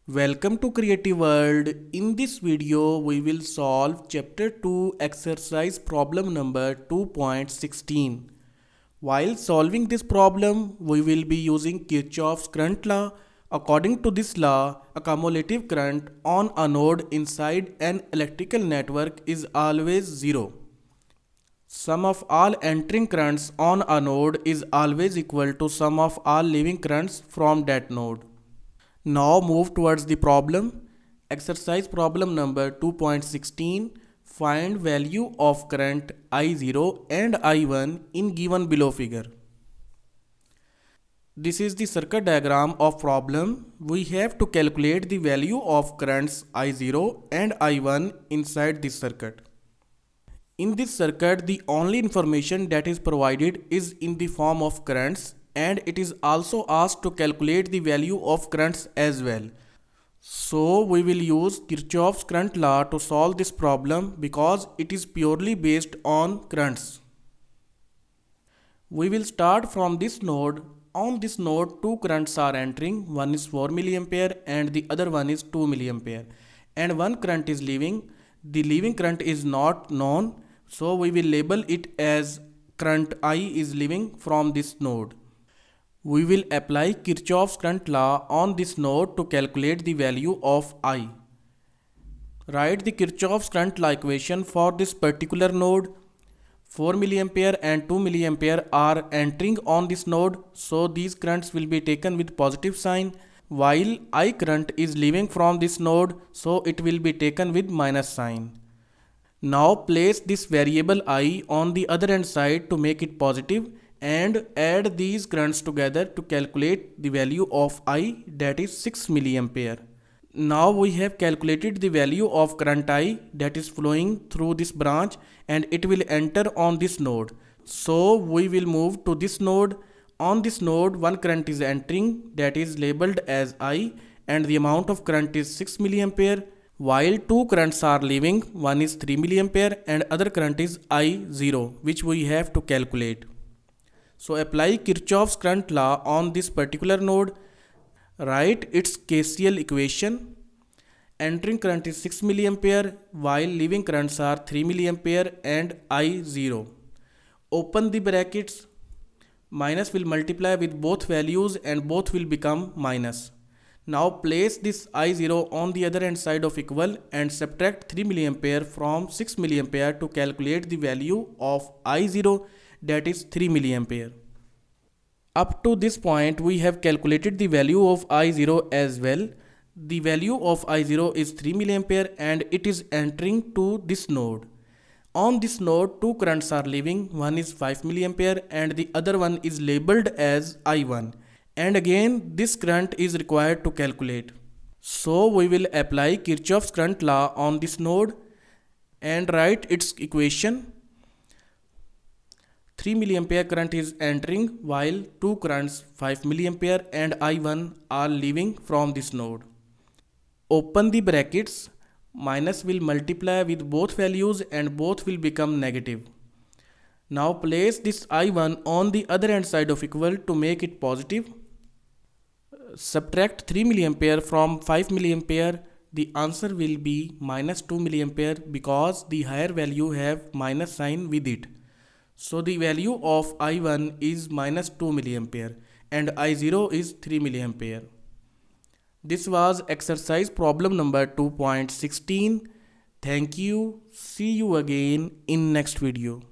Welcome to Creative World. In this video, we will solve Chapter 2 exercise problem number 2.16. While solving this problem, we will be using Kirchoff's current law. According to this law, a cumulative current on a node inside an electrical network is always zero. Sum of all entering currents on a node is always equal to sum of all leaving currents from that node. Now move towards the problem. Exercise problem number 2.16. Find value of current I0 and I1 in given below figure. This is the circuit diagram of problem. We have to calculate the value of currents I0 and I1 inside this circuit. In this circuit, the only information that is provided is in the form of currents, and it is also asked to calculate the value of currents as well. So we will use Kirchoff's current law to solve this problem because it is purely based on currents. We will start from this node. On this node, two currents are entering. One is 4 mA and the other one is 2 mA. And one current is leaving. The leaving current is not known. So we will label it as current I is leaving from this node. We will apply Kirchoff's current law on this node to calculate the value of I. Write the Kirchoff's current law equation for this particular node. 4 mA and 2 mA are entering on this node, so these currents will be taken with positive sign, while I current is leaving from this node, so it will be taken with minus sign. Now place this variable I on the other hand side to make it positive and add these currents together to calculate the value of I, that is 6 mA. Now we have calculated the value of current I that is flowing through this branch, and it will enter on this node. So we will move to this node. On this node, one current is entering that is labeled as I, and the amount of current is 6 mA. While two currents are leaving, one is 3 mA and other current is I0, which we have to calculate. So apply Kirchoff's current law on this particular node. Write its KCL equation. Entering current is 6 mA while leaving currents are 3 mA and I0. Open the brackets. Minus will multiply with both values and both will become minus. Now place this I0 on the other hand side of equal and subtract 3 mA from 6 mA to calculate the value of I0, that is 3 mA. Up to this point we have calculated the value of I0 as well. The value of I0 is 3 mA and it is entering to this node. On this node, two currents are leaving. One is 5 mA and the other one is labeled as I1. And again, this current is required to calculate. So we will apply Kirchoff's current law on this node and write its equation. 3 mA current is entering while two currents 5 mA and I1 are leaving from this node. Open the brackets. Minus will multiply with both values and both will become negative. Now place this I1 on the other hand side of equal to make it positive. Subtract 3 mA from 5 mA. The answer will be minus 2 mA because the higher value have minus sign with it. So the value of I1 is minus 2 mA and I0 is 3 mA. This was exercise problem number 2.16. Thank you. See you again in next video.